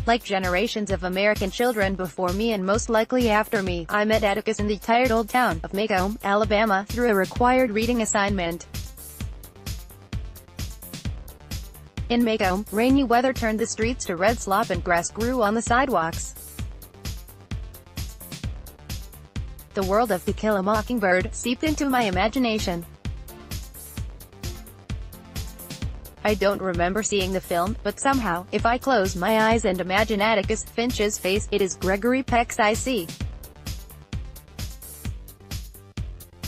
Like generations of American children before me and most likely after me, I met Atticus in the tired old town of Maycomb, Alabama, through a required reading assignment. In Maycomb, rainy weather turned the streets to red slop and grass grew on the sidewalks. The world of To Kill a Mockingbird seeped into my imagination. I don't remember seeing the film, but somehow, if I close my eyes and imagine Atticus Finch's face, it is Gregory Peck's I see.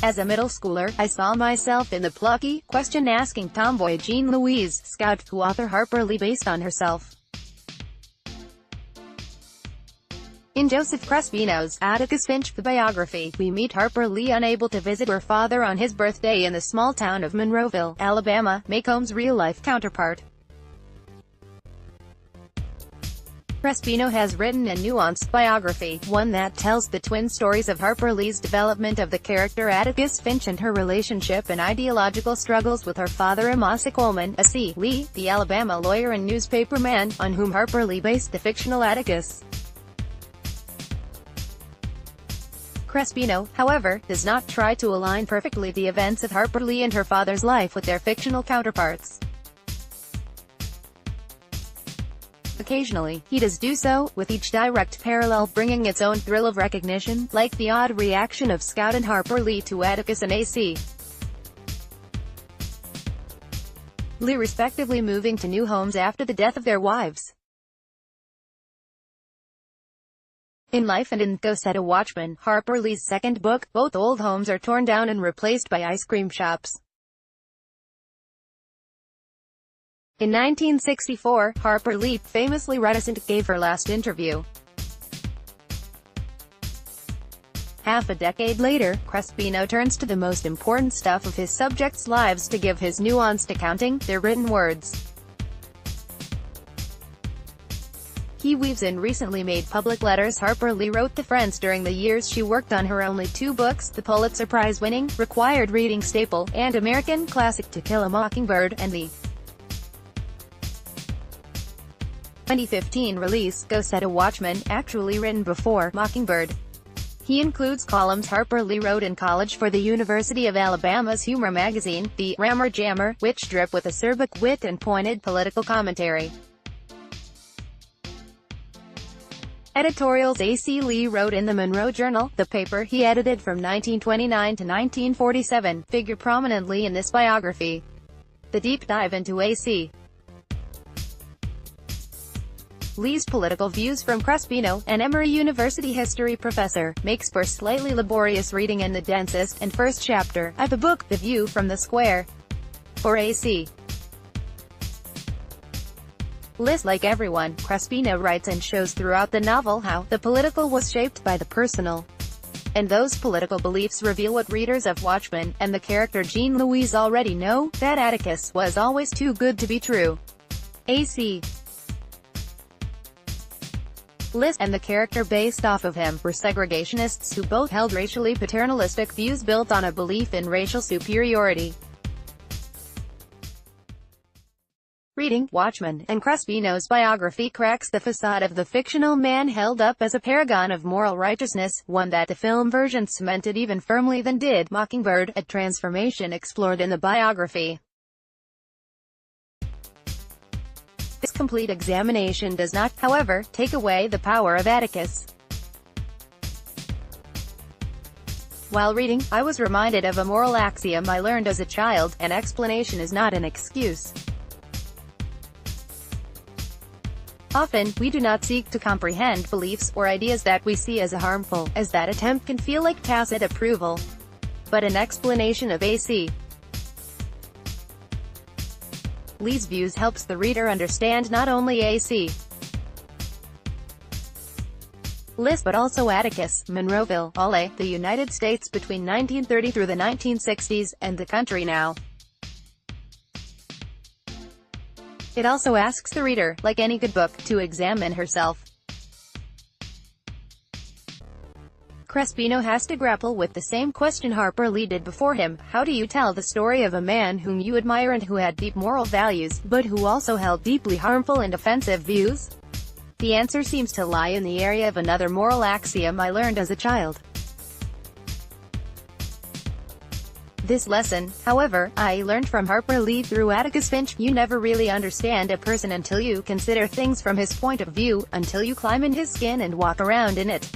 As a middle schooler, I saw myself in the plucky, question-asking tomboy Jean Louise, scout to author Harper Lee based on herself. In Joseph Crespino's Atticus Finch, the biography, we meet Harper Lee unable to visit her father on his birthday in the small town of Monroeville, Alabama, Maycomb's real-life counterpart. Crespino has written a nuanced biography, one that tells the twin stories of Harper Lee's development of the character Atticus Finch and her relationship and ideological struggles with her father Amasa Coleman, A.C. Lee, the Alabama lawyer and newspaperman, on whom Harper Lee based the fictional Atticus. Crespino, however, does not try to align perfectly the events of Harper Lee and her father's life with their fictional counterparts. Occasionally, he does do so, with each direct parallel bringing its own thrill of recognition, like the odd reaction of Scout and Harper Lee to Atticus and A.C. Lee respectively moving to new homes after the death of their wives. In Life and in Go Set a Watchman, Harper Lee's second book, both old homes are torn down and replaced by ice cream shops. In 1964, Harper Lee, famously reticent, gave her last interview. Half a decade later, Crespino turns to the most important stuff of his subjects' lives to give his nuanced accounting, their written words. He weaves in recently made public letters Harper Lee wrote to friends during the years she worked on her only two books, the Pulitzer Prize-winning, required reading staple, and American classic To Kill a Mockingbird, and the 2015 release, Go Set a Watchman, actually written before Mockingbird. He includes columns Harper Lee wrote in college for the University of Alabama's humor magazine, the Rammer Jammer, which drip with acerbic wit and pointed political commentary. Editorials A.C. Lee wrote in the Monroe Journal, the paper he edited from 1929 to 1947, figure prominently in this biography. The deep dive into A.C. Lee's political views from Crespino, an Emory University history professor, makes for slightly laborious reading in the densest and first chapter of the book, The View from the Square. For A.C. List, like everyone, Crespino writes and shows throughout the novel how the political was shaped by the personal. And those political beliefs reveal what readers of Watchmen, and the character Jean Louise already know, that Atticus was always too good to be true. A.C. List, and the character based off of him, were segregationists who both held racially paternalistic views built on a belief in racial superiority. Reading Watchmen and Crespino's biography cracks the facade of the fictional man held up as a paragon of moral righteousness, one that the film version cemented even firmly than did Mockingbird, a transformation explored in the biography. This complete examination does not, however, take away the power of Atticus. While reading, I was reminded of a moral axiom I learned as a child: an explanation is not an excuse. Often, we do not seek to comprehend beliefs or ideas that we see as harmful, as that attempt can feel like tacit approval. But an explanation of A.C. Lee's views helps the reader understand not only A.C. List but also Atticus, Monroeville, Ale, the United States between 1930 through the 1960s, and the country now. It also asks the reader, like any good book, to examine herself. Crespino has to grapple with the same question Harper Lee did before him: how do you tell the story of a man whom you admire and who had deep moral values, but who also held deeply harmful and offensive views? The answer seems to lie in the area of another moral axiom I learned as a child. This lesson, however, I learned from Harper Lee through Atticus Finch: you never really understand a person until you consider things from his point of view, until you climb in his skin and walk around in it.